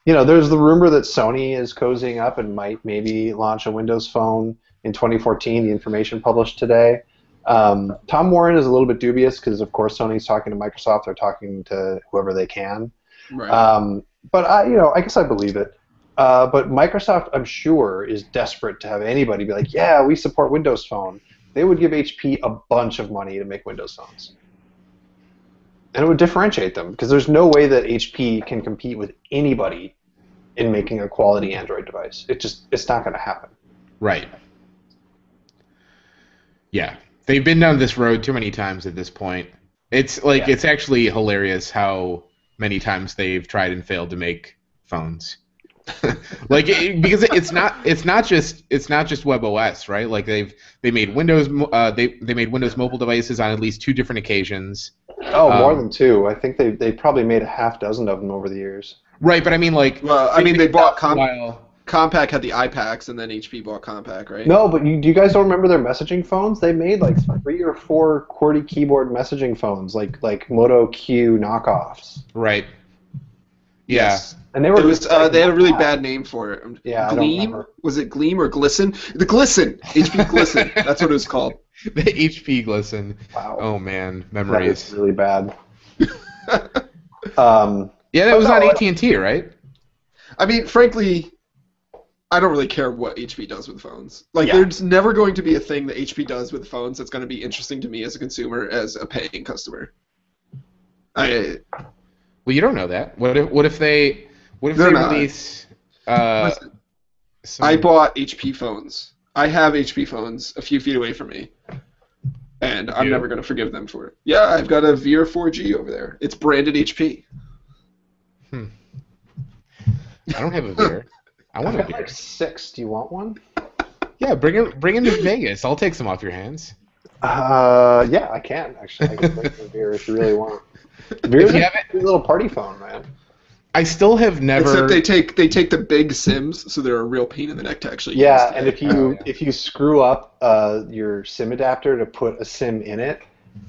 you know, there's the rumor that Sony is cozying up and might maybe launch a Windows phone in 2014, the information published today. Tom Warren is a little bit dubious because, of course, Sony's talking to Microsoft. They're talking to whoever they can. Right. But, I guess I believe it. But Microsoft, I'm sure, is desperate to have anybody be like, yeah, we support Windows Phone. They would give HP a bunch of money to make Windows phones. And it would differentiate them, because there's no way that HP can compete with anybody in making a quality Android device. It's not going to happen. Right. Yeah. They've been down this road too many times at this point. It's like it's actually hilarious how many times they've tried and failed to make phones. Because it's not just WebOS, right? Like they made Windows they made Windows mobile devices on at least 2 different occasions. Oh, more than 2. I think they probably made a half dozen of them over the years. Right, but I mean, like, they bought Compaq had the iPacs, and then HP bought Compaq, right? No, but you guys don't remember their messaging phones? They made like 3 or 4 QWERTY keyboard messaging phones, like Moto Q knockoffs. Right. Yeah. Yes. And they were they had a really bad name for it. Yeah, Gleam? Was it Gleam or Glisten? The Glisten! HP Glisten. That's what it was called. The HP Glisten. Wow. Oh, man. Memories. That is really bad. Yeah, that was on AT&T, right? I mean, frankly, I don't really care what HP does with phones. There's never going to be a thing that HP does with phones that's going to be interesting to me as a consumer, as a paying customer. Well, you don't know that. What if they release? I bought HP phones. I have HP phones a few feet away from me. And I'm never going to forgive them for it. Yeah, I've got a Veer 4G over there. It's branded HP. I don't have a Veer. I want a Veer. Like 6. Do you want one? Yeah, bring him to Vegas. I'll take some off your hands. Yeah, I can actually. I can bring a Veer if you really want. Veer's a little party phone, man. I still have never. Except they take the big SIMs, so they're a real pain in the neck to actually use. Yeah, and if you screw up your SIM adapter to put a SIM in it,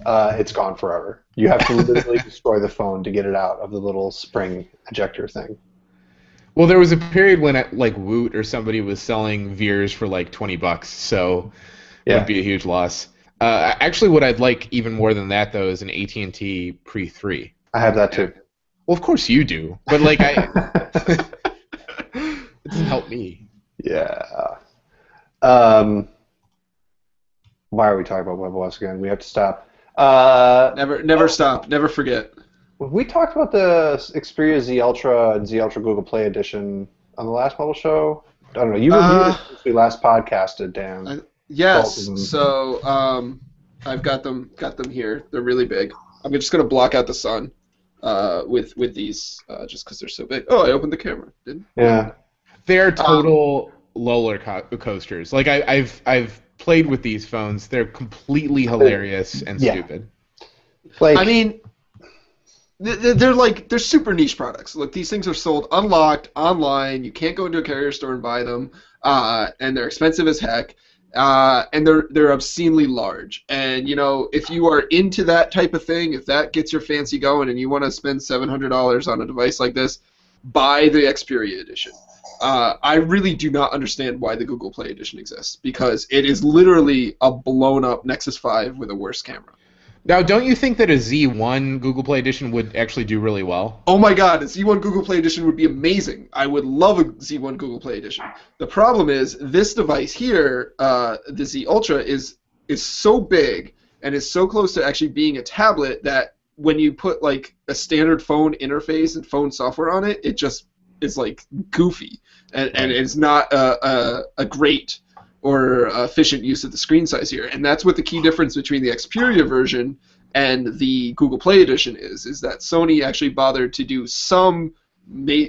it's gone forever. You have to literally destroy the phone to get it out of the little spring ejector thing. Well, there was a period when like Woot or somebody was selling Veers for like $20, so it would be a huge loss. Actually, what I'd like even more than that though is an AT&T Pre 3. I have that too. Well, of course you do, but like it doesn't help me. Yeah. Why are we talking about WebOS again? We have to stop. Never stop. Never forget. We talked about the Xperia Z Ultra and Z Ultra Google Play Edition on the last Mobile Show. I don't know. You reviewed it since we last podcasted, Dan. Yes. So I've got them here. They're really big. I'm just gonna block out the sun. With these, just because they're so big. Oh, I opened the camera. Didn't? Yeah. They're total roller coasters. Like I've played with these phones. They're completely hilarious and stupid. Like, I mean, they're super niche products. Look, these things are sold unlocked online. You can't go into a carrier store and buy them, and they're expensive as heck. And they're obscenely large. And if you are into that type of thing, if that gets your fancy going, and you want to spend $700 on a device like this, buy the Xperia edition. I really do not understand why the Google Play edition exists, because it is literally a blown up Nexus 5 with a worse camera. Now, don't you think that a Z1 Google Play edition would actually do really well? Oh my god, a Z1 Google Play edition would be amazing. I would love a Z1 Google Play edition. The problem is, this device here, the Z Ultra, is so big and is so close to actually being a tablet that when you put like a standard phone interface and phone software on it, it just is like goofy. And it's not a great or efficient use of the screen size here. And that's what the key difference between the Xperia version and the Google Play edition is that Sony actually bothered to do some,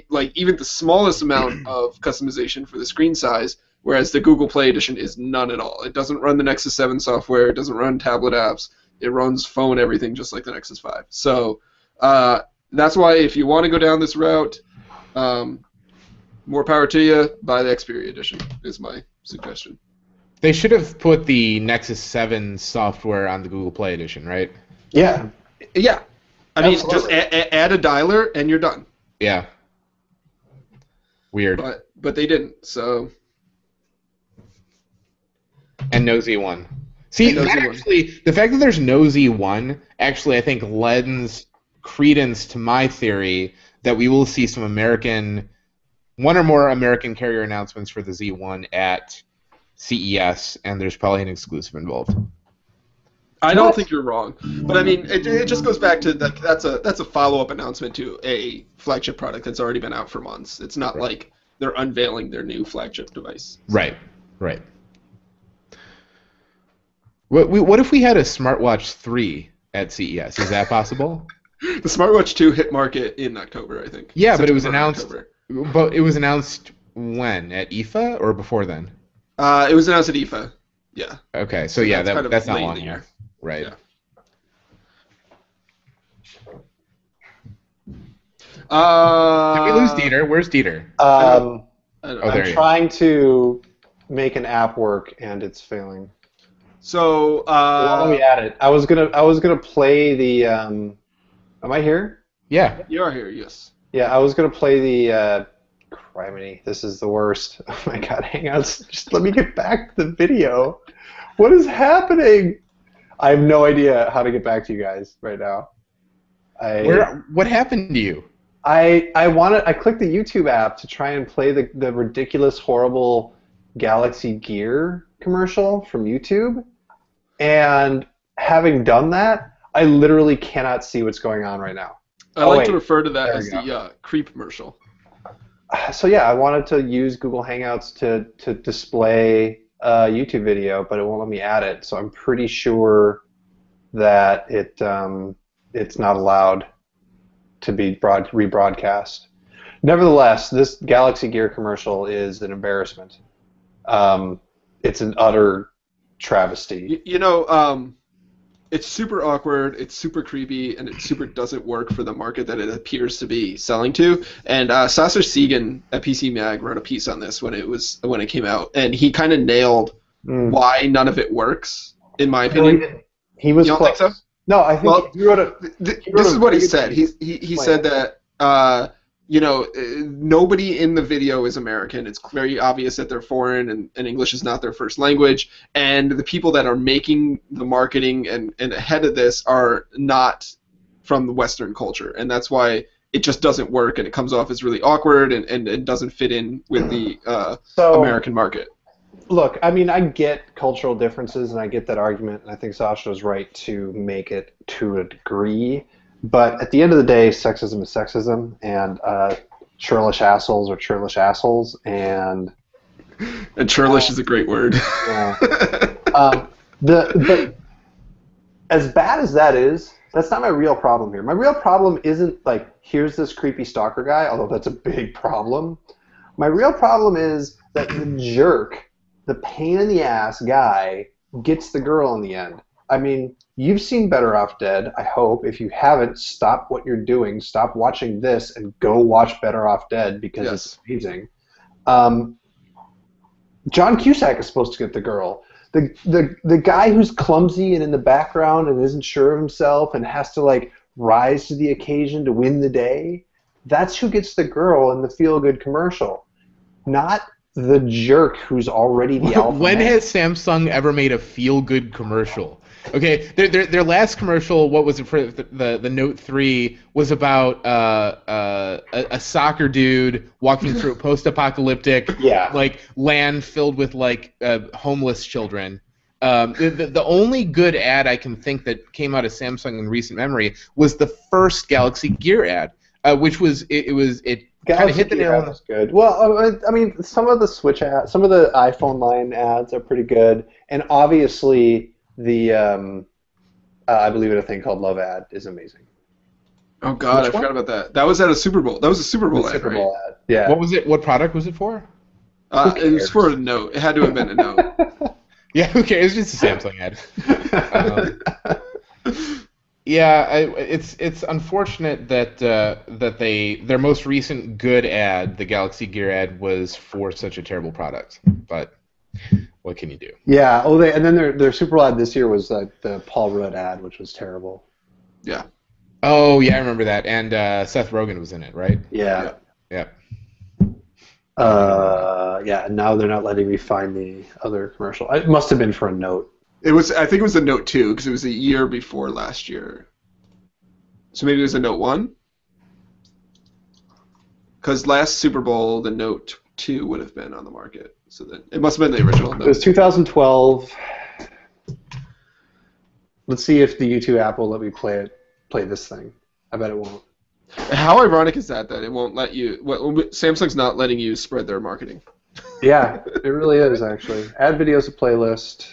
like even the smallest amount of customization for the screen size, whereas the Google Play edition is none at all. It doesn't run the Nexus 7 software, it doesn't run tablet apps, it runs phone everything just like the Nexus 5. So that's why if you want to go down this route, more power to you, buy the Xperia edition is my suggestion. They should have put the Nexus 7 software on the Google Play edition, right? Yeah. Yeah. I mean, just add a dialer and you're done. Yeah. Weird. But they didn't, so... And no Z1. See, actually, the fact that there's no Z1 actually, I think, lends credence to my theory that we will see some one or more American carrier announcements for the Z1 at CES, and there's probably an exclusive involved. I don't think you're wrong, but I mean, it just goes back to that's a follow-up announcement to a flagship product that's already been out for months. It's not like they're unveiling their new flagship device. Right. What if we had a smartwatch 3 at CES? Is that possible? The smartwatch 2 hit market in October, I think. Yeah, but it was announced. But it was announced when? At IFA or before then? It was announced at IFA. Yeah. Okay, so yeah, that's not long enough. Right. Yeah. Did we lose Dieter? Where's Dieter? I'm trying to make an app work and it's failing. So let me add it. I was gonna play the. Am I here? Yeah. You are here. Yes. Yeah, I was gonna play the. Criminy, this is the worst. Oh my god, Hangouts. Just let me get back to the video. What is happening? I have no idea how to get back to you guys right now. What happened to you? I clicked the YouTube app to try and play the ridiculous, horrible Galaxy Gear commercial from YouTube, and having done that, I literally cannot see what's going on right now. I like to refer to that as the creep commercial. So yeah, I wanted to use Google Hangouts to display a YouTube video, but it won't let me add it. So I'm pretty sure that it's not allowed to be rebroadcast. Nevertheless, this Galaxy Gear commercial is an embarrassment. It's an utter travesty. It's super awkward, it's super creepy, and it super doesn't work for the market that it appears to be selling to. And Sasser Segan at PC Mag wrote a piece on this when it came out, and he kind of nailed why none of it works, in my opinion. He was. You don't think so? No, I think he wrote a. This is what he said. He said that nobody in the video is American. It's very obvious that they're foreign and English is not their first language. And the people that are making the marketing and ahead of this are not from the Western culture. And that's why it just doesn't work, and it comes off as really awkward and doesn't fit in with the American market. Look, I mean, I get cultural differences, and I get that argument, and I think Sasha was right to make it to a degree. But at the end of the day, sexism is sexism, and churlish assholes are churlish assholes, and churlish is a great word. Yeah. But as bad as that is, that's not my real problem here. My real problem isn't like, here's this creepy stalker guy, although that's a big problem. My real problem is that the jerk, the pain in the ass guy, gets the girl in the end. I mean, you've seen Better Off Dead, I hope. If you haven't, stop what you're doing. Stop watching this and go watch Better Off Dead, because it's amazing. John Cusack is supposed to get the girl. The guy who's clumsy and in the background and isn't sure of himself and has to like rise to the occasion to win the day, that's who gets the girl in the feel-good commercial. Not the jerk who's already the alpha. When has Samsung ever made a feel-good commercial? Okay, their last commercial, what was it for the Note 3, was about a soccer dude walking through a post-apocalyptic like land filled with like homeless children. The only good ad I can think that came out of Samsung in recent memory was the first Galaxy Gear ad, which was it kind of hit the nail on the good. Well, I mean, some of the Switch ads, some of the iPhone line ads are pretty good, and obviously the I Believe in a Thing Called Love ad is amazing. Oh God, I forgot about that. That was at a Super Bowl. That was a Super Bowl ad, right? Ad. Yeah. What was it? What product was it for? It was for a Note. It had to have been a Note. Yeah, who cares? It's just a Samsung ad. It's unfortunate that their most recent good ad, the Galaxy Gear ad, was for such a terrible product. But what can you do? Yeah. Oh, and then their Super Bowl ad this year was the Paul Rudd ad, which was terrible. Yeah. Oh yeah, I remember that. And Seth Rogen was in it, right? Yeah. Yeah. Yeah. Now they're not letting me find the other commercial. It must have been for a Note. I think it was a Note 2 because it was a year before last year. So maybe it was a Note 1? Because last Super Bowl, the Note 2 would have been on the market. So then it must have been the original Note. It was 2012. Let's see if the YouTube app will let me play this thing. I bet it won't. How ironic is that it won't let you... Samsung's not letting you spread their marketing. Yeah, it really is, actually. Add videos to playlist.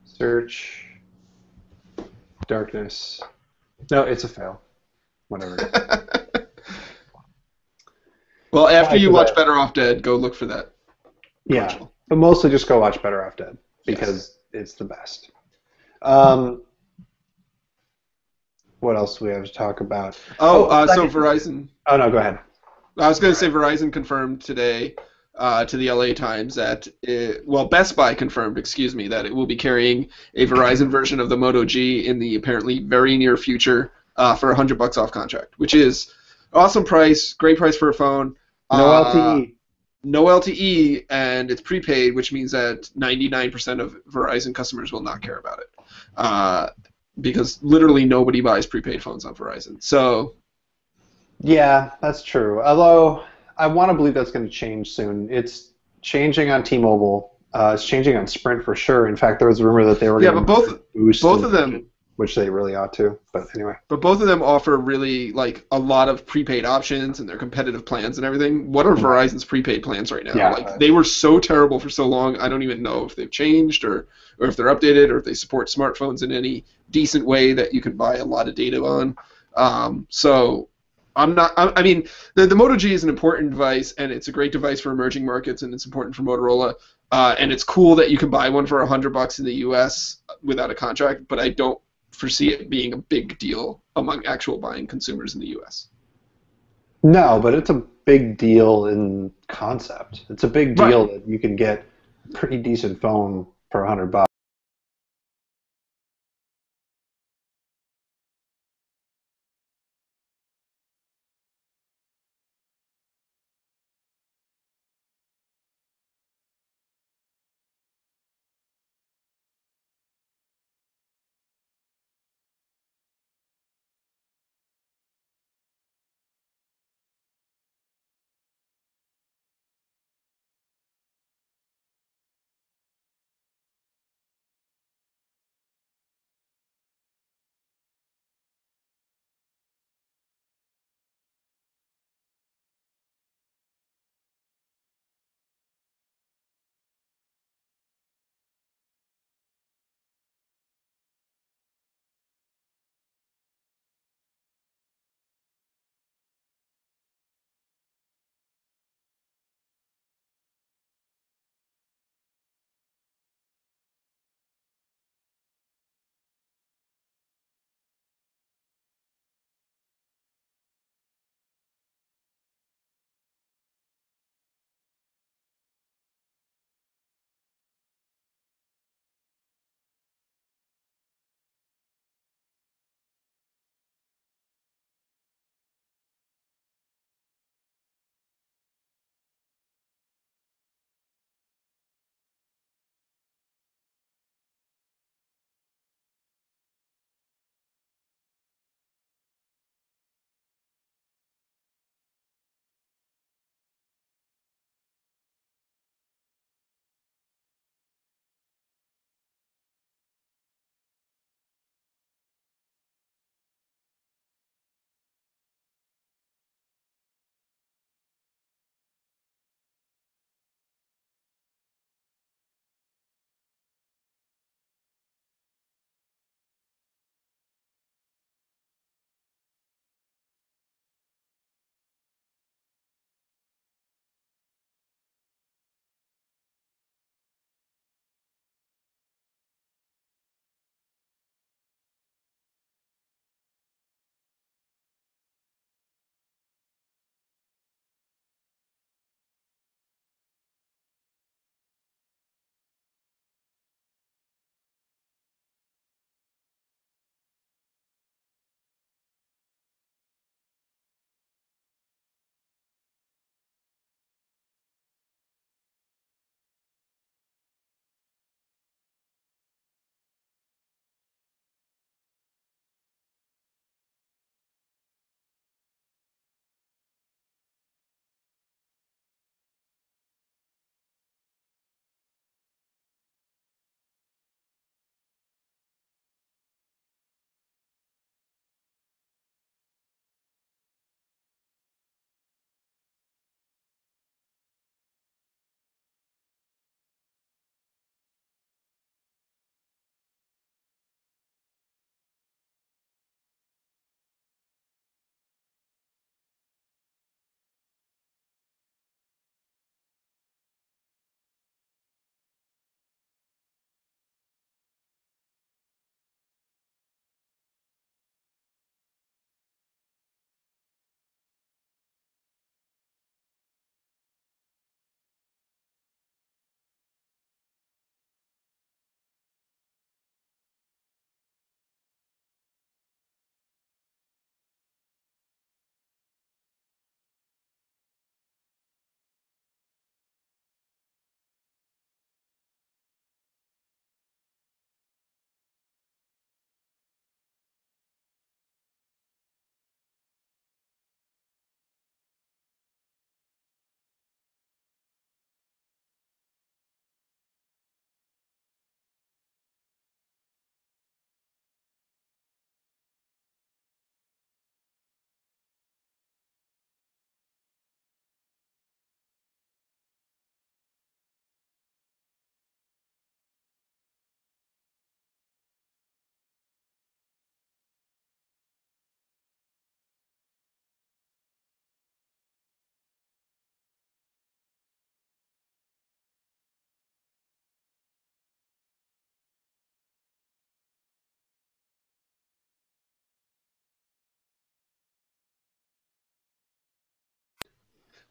Search. Darkness. No, it's a fail. Whatever. Well, after you watch Better Off Dead, go look for that. Yeah, commercial. But mostly just go watch Better Off Dead because it's the best. What else do we have to talk about? So Verizon. Oh, no, go ahead. I was going to say Verizon confirmed today to the LA Times that, Best Buy confirmed, that it will be carrying a Verizon version of the Moto G in the apparently very near future for $100 off contract, which is awesome price, great price for a phone. No LTE. No LTE, and it's prepaid, which means that 99% of Verizon customers will not care about it. Because literally nobody buys prepaid phones on Verizon. So, yeah, that's true. Although I want to believe that's going to change soon. It's changing on T-Mobile. It's changing on Sprint for sure. In fact, there was a rumor that they were going to both of them. which they really ought to. But anyway. But both of them offer really like a lot of prepaid options and their competitive plans and everything. What are Verizon's prepaid plans right now? Yeah. Like they were so terrible for so long. I don't even know if they've changed or if they're updated or if they support smartphones in any decent way that you can buy a lot of data on. So I'm not. I mean, the Moto G is an important device and it's a great device for emerging markets and it's important for Motorola. And it's cool that you can buy one for $100 in the U.S. without a contract. But I don't foresee it being a big deal among actual buying consumers in the U.S. No, but it's a big deal in concept. It's a big deal that you can get a pretty decent phone for $100.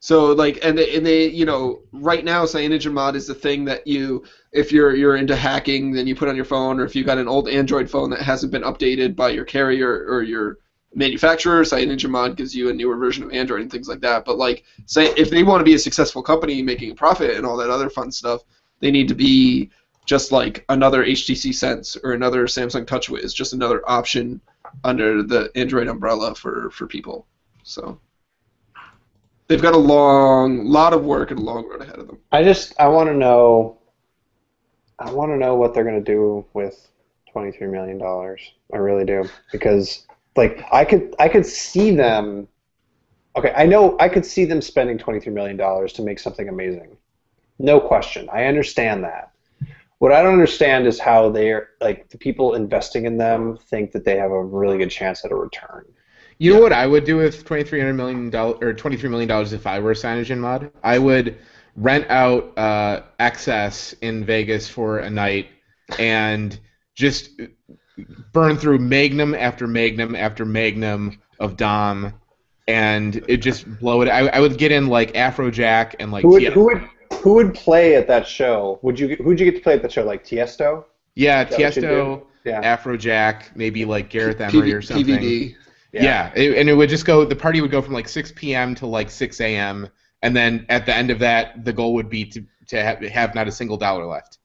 So like, and they, right now CyanogenMod is the thing that if you're into hacking, then you put on your phone, or if you've got an old Android phone that hasn't been updated by your carrier or your manufacturer, CyanogenMod gives you a newer version of Android and things like that. But like, say if they want to be a successful company making a profit and all that other fun stuff, they need to be just like another HTC Sense or another Samsung TouchWiz, just another option under the Android umbrella for people. So they've got a lot of work and a long road ahead of them. I want to know what they're going to do with $23 million. I really do, because like I could see them. Okay, I know I could see them spending $23 million to make something amazing. No question. I understand that. What I don't understand is how they're like the people investing in them think that they have a really good chance at a return. You know what I would do with $23 million if I were CyanogenMod? I would rent out access in Vegas for a night and just burn through magnum after magnum after magnum of DOM, and it just blow it. I would get in like Afrojack and like who would play at that show? Who'd you get to play at that show? Like Tiesto? Yeah, Tiesto, Afrojack, maybe like Gareth Emery or something. PVD. Yeah, and it would just go. The party would go from like 6 p.m. to like 6 a.m. And then at the end of that, the goal would be to have not a single dollar left.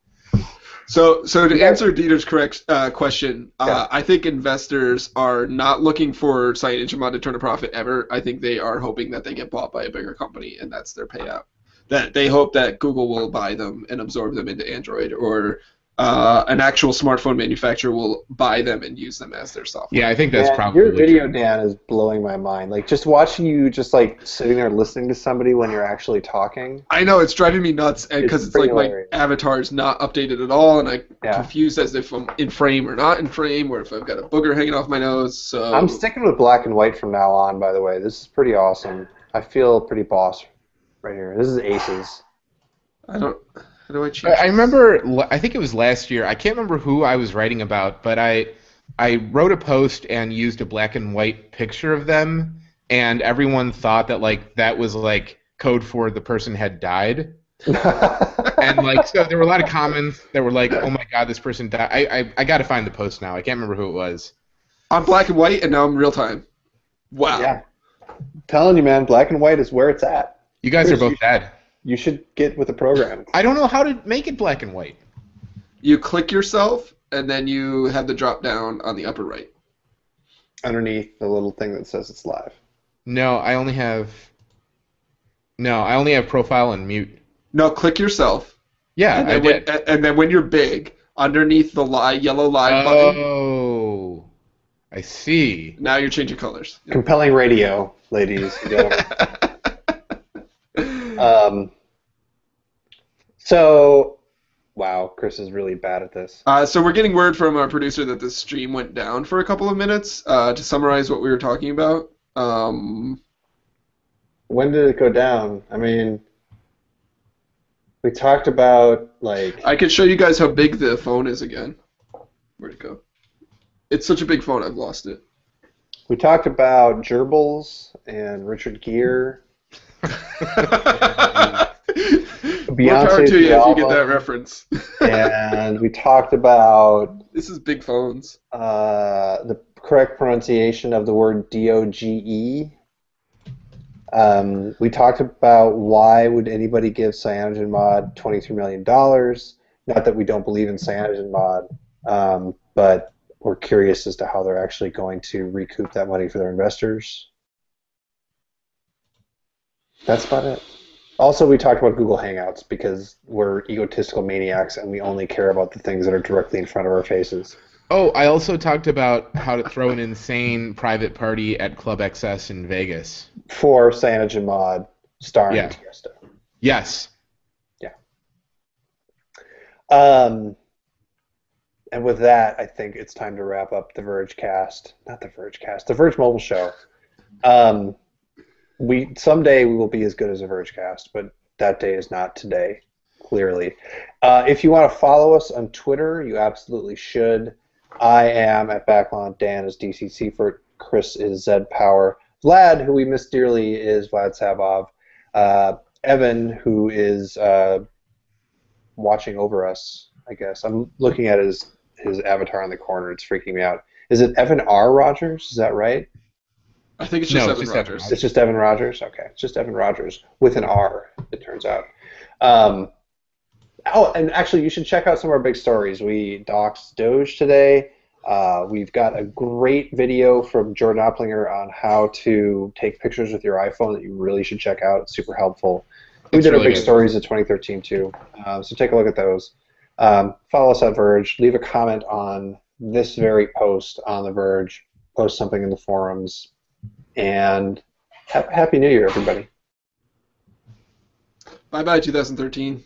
So to answer Dieter's correct question, I think investors are not looking for CyanogenMod to turn a profit ever. I think they are hoping that they get bought by a bigger company, and that's their payout. That they hope that Google will buy them and absorb them into Android, or an actual smartphone manufacturer will buy them and use them as their software. Yeah, I think that's probably your video, true. Dan, is blowing my mind. Like just watching you, just like sitting there listening to somebody when you're actually talking. I know, it's driving me nuts, because it's like hilarious. My avatar is not updated at all, and I'm confused as if I'm in frame or not in frame, or if I've got a booger hanging off my nose. So I'm sticking with black and white from now on. By the way, this is pretty awesome. I feel pretty boss right here. This is aces. How do I change? I remember, I think it was last year, I can't remember who I was writing about, but I wrote a post and used a black and white picture of them, and everyone thought that like that was like code for the person had died. And like, so there were a lot of comments that were like, oh my god, this person died. I got to find the post now. I can't remember who it was. I'm black and white, and now I'm real time. Wow. Yeah. I'm telling you, man, black and white is where it's at. You guys are both dead. You should get with the program. I don't know how to make it black and white. You click yourself, and then you have the drop down on the upper right. Underneath the little thing that says it's live. No, I only have profile and mute. No, click yourself. Yeah, I did. And then when you're big, underneath the yellow live button. Oh, I see. Now you're changing colors. Compelling radio, ladies and gentlemen. So, wow, Chris is really bad at this. So we're getting word from our producer that the stream went down for a couple of minutes. To summarize what we were talking about. When did it go down? I mean, we talked about, like... I could show you guys how big the phone is again. Where'd it go? It's such a big phone, I've lost it. We talked about gerbils and Richard Gere. More power to you if you get that reference. And we talked about... This is big phones. The correct pronunciation of the word DOGE. We talked about why would anybody give CyanogenMod $23 million. Not that we don't believe in CyanogenMod, but we're curious as to how they're actually going to recoup that money for their investors. That's about it. Also, we talked about Google Hangouts because we're egotistical maniacs and we only care about the things that are directly in front of our faces. Oh, I also talked about how to throw an insane private party at Club XS in Vegas. For CyanogenMod, starring Tiesto. Yes. Yeah. And with that, I think it's time to wrap up the Verge Cast. Not the Verge Cast, the Verge Mobile Show. Someday we will be as good as a Verge Cast, but that day is not today, clearly. If you want to follow us on Twitter, you absolutely should. I am at Backlon. Dan is DC Seifert. Chris is Zed Power. Vlad, who we miss dearly, is Vlad Savov. Evan, who is watching over us, I guess. I'm looking at his avatar in the corner. It's freaking me out. Is it Evan R. Rogers? Is that right? I think it's just No, Evan it's just Evan Rogers. Rogers. It's just Evan Rogers? Okay. It's just Evan Rogers with an R, it turns out. Oh, and actually, you should check out some of our big stories. We doxed Doge today. We've got a great video from Jordan Opplinger on how to take pictures with your iPhone that you really should check out. It's super helpful. We It's did really our big good. stories of 2013 too, so take a look at those. Follow us at Verge. Leave a comment on this very post on the Verge. Post something in the forums. And Happy New Year, everybody. Bye-bye, 2013.